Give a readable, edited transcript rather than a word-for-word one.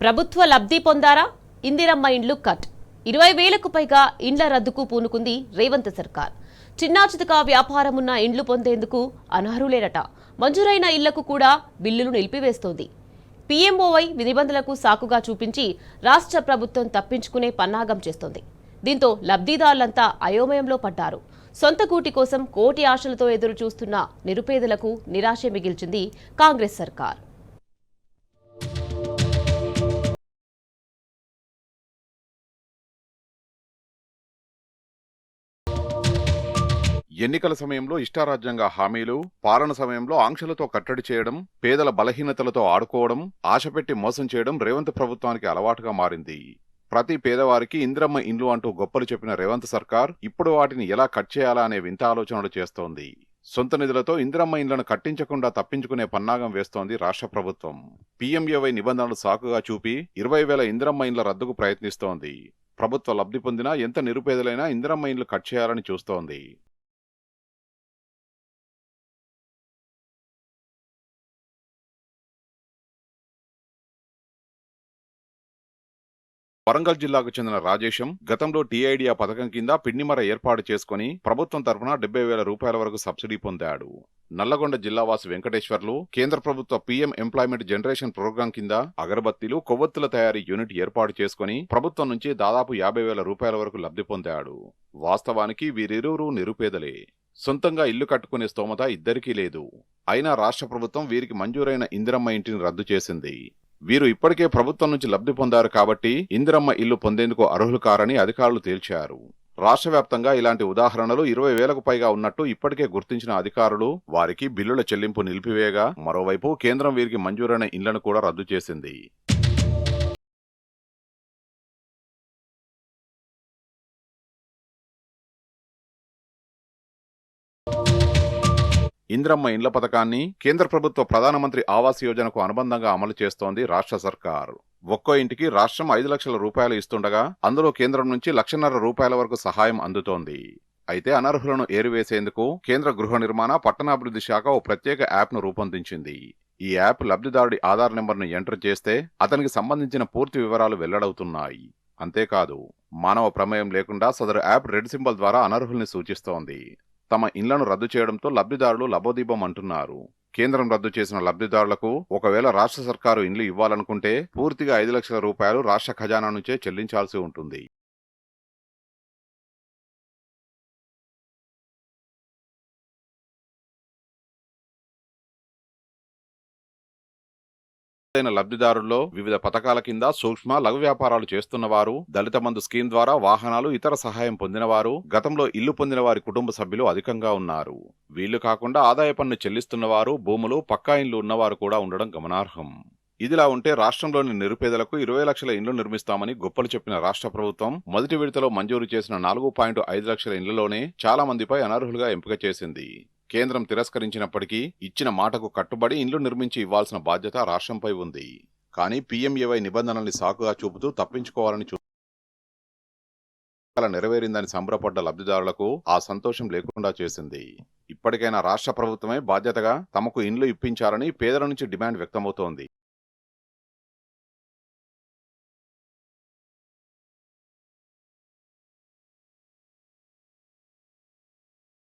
ప్రభుత్వ లబ్ధి పొందారా? ఇందిరమ్మ ఇండ్లు కట్ 20,000కు పైగా ఇండ్ల రద్దుకు పూనుకుంది రేవంత్ సర్కార్. చిన్నాచితక వ్యాపారమున్న ఇండ్లు పొందేందుకు అనర్హులేనట. మంజూరైన ఇళ్లకు కూడా బిల్లులు నిలిపివేస్తోంది. పీఎంఓవై నిబంధనలకు సాకుగా చూపించి రాష్ట్ర ప్రభుత్వం తప్పించుకునే పన్నాగం చేస్తోంది. దీంతో లబ్ధిదారులంతా అయోమయంలో పడ్డారు. సొంత కూటి కోసం కోటి ఆశలతో ఎదురు చూస్తున్న నిరుపేదలకు నిరాశ మిగిల్చింది కాంగ్రెస్ సర్కార్. ఎన్నికల సమయంలో ఇష్టారాజ్యంగా హామీలు, పాలన సమయంలో ఆంక్షలతో కట్టడి చేయడం, పేదల బలహీనతలతో ఆడుకోవడం, ఆశపెట్టి మోసం చేయడం రేవంత్ ప్రభుత్వానికి అలవాటుగా మారింది. ప్రతి పేదవారికి ఇందిరమ్మ ఇండ్లు అంటూ గొప్పలు చెప్పిన రేవంత్ సర్కార్ ఇప్పుడు వాటిని ఎలా కట్ చేయాలా అనే వింత ఆలోచనలు చేస్తోంది. సొంత నిధులతో ఇందిరమ్మ ఇండ్లను కట్టించకుండా తప్పించుకునే పన్నాగం వేస్తోంది రాష్ట్ర ప్రభుత్వం. పీఎంఏవై నిబంధనలు సాకుగా చూపి 20,000 ఇందిరమ్మ ఇండ్ల రద్దుకు ప్రయత్నిస్తోంది. ప్రభుత్వ లబ్ధి పొందినా ఎంత నిరుపేదలైనా ఇందిరమ్మ ఇండ్లు కట్ చేయాలని చూస్తోంది. వరంగల్ జిల్లాకు చెందిన రాజేశం గతంలో టీఐడియా పథకం కింద పిన్నిమర ఏర్పాటు చేసుకుని ప్రభుత్వం తరఫున 70,000 రూపాయల వరకు సబ్సిడీ పొందాడు. నల్లగొండ జిల్లావాసి వెంకటేశ్వర్లు కేంద్ర ప్రభుత్వ పీఎం ఎంప్లాయ్మెంట్ జనరేషన్ ప్రోగ్రాం కింద అగరబత్తీలు, కొవ్వొత్తుల తయారీ యూనిట్ ఏర్పాటు చేసుకుని ప్రభుత్వం నుంచి దాదాపు 50,000 రూపాయల వరకు లబ్ధి పొందాడు. వాస్తవానికి వీరిరువురు నిరుపేదలే. సొంతంగా ఇల్లు కట్టుకునే స్తోమత ఇద్దరికీ లేదు. అయినా రాష్ట్ర ప్రభుత్వం వీరికి మంజూరైన ఇందిరమ్మ ఇంటిని రద్దు చేసింది. వీరు ఇప్పటికే ప్రభుత్వం నుంచి లబ్ధి పొందారు కాబట్టి ఇందిరమ్మ ఇల్లు పొందేందుకు అర్హులు కారని అధికారులు తేల్చారు. రాష్ట్ర వ్యాప్తంగా ఇలాంటి ఉదాహరణలు 20,000కు పైగా ఉన్నట్టు ఇప్పటికే గుర్తించిన అధికారులు వారికి బిల్లుల చెల్లింపు నిలిపివేయగా, మరోవైపు కేంద్రం వీరికి మంజూరైన ఇళ్లను కూడా రద్దు చేసింది. ఇందిరమ్మ ఇండ్ల పథకాన్ని కేంద్ర ప్రభుత్వ ప్రధానమంత్రి ఆవాస్ యోజనకు అనుబంధంగా అమలు చేస్తోంది రాష్ట్ర సర్కార్. ఒక్కో ఇంటికి రాష్ట్రం 5 లక్షల రూపాయలు ఇస్తుండగా అందులో కేంద్రం నుంచి 1,50,000 రూపాయల వరకు సహాయం అందుతోంది. అయితే అనర్హులను ఏరివేసేందుకు కేంద్ర గృహ నిర్మాణ, పట్టణాభివృద్ధి శాఖ ఓ ప్రత్యేక యాప్ను రూపొందించింది. ఈ యాప్ లబ్ధిదారుడి ఆధార్ నెంబర్ను ఎంటర్ చేస్తే అతనికి సంబంధించిన పూర్తి వివరాలు వెల్లడవుతున్నాయి. అంతేకాదు, మానవ ప్రమేయం లేకుండా సదరు యాప్ రెడ్ సింబల్ ద్వారా అనర్హుల్ని సూచిస్తోంది. తమ ఇళ్లను రద్దు చేయడంతో లబ్ధిదారులు లబోదీపం అంటున్నారు. కేంద్రం రద్దు చేసిన లబ్ధిదారులకు ఒకవేళ రాష్ట్ర సర్కారు ఇండ్లు ఇవ్వాలనుకుంటే పూర్తిగా 5 లక్షల రూపాయలు రాష్ట్ర ఖజానా నుంచే చెల్లించాల్సి ఉంటుంది. లబ్ధిదారుల్లో వివిధ పథకాల కింద సూక్ష్మ, లఘు వ్యాపారాలు చేస్తున్నవారు, దళిత బంధు స్కీమ్ ద్వారా వాహనాలు, ఇతర సహాయం పొందినవారు, గతంలో ఇల్లు పొందిన వారి కుటుంబ సభ్యులు అధికంగా ఉన్నారు. వీళ్లు కాకుండా ఆదాయ పన్ను చెల్లిస్తున్నవారు, భూములు, పక్కా ఇండ్లు ఉన్నవారు కూడా ఉండడం గమనార్హం. ఇదిలా ఉంటే రాష్ట్రంలోని నిరుపేదలకు 20 లక్షల ఇండ్లు నిర్మిస్తామని గొప్పలు చెప్పిన రాష్ట్ర ప్రభుత్వం మొదటి విడతలో మంజూరు చేసిన 4.5 లక్షల ఇండ్లలోనే చాలా మందిపై అనర్హులుగా ఎంపిక చేసింది. కేంద్రం తిరస్కరించినప్పటికీ ఇచ్చిన మాటకు కట్టుబడి ఇండ్లు నిర్మించి ఇవ్వాల్సిన బాధ్యత రాష్ట్రంపై ఉంది. కానీ పీఎంఏవై నిబంధనల్ని సాకుగా చూపుతూ తప్పించుకోవాలని నెరవేరిందని సంబరపడ్డ లబ్ధిదారులకు ఆ సంతోషం లేకుండా చేసింది. ఇప్పటికైనా రాష్ట్ర ప్రభుత్వమే బాధ్యతగా తమకు ఇండ్లు ఇప్పించాలని పేదల నుంచి డిమాండ్ వ్యక్తమవుతోంది.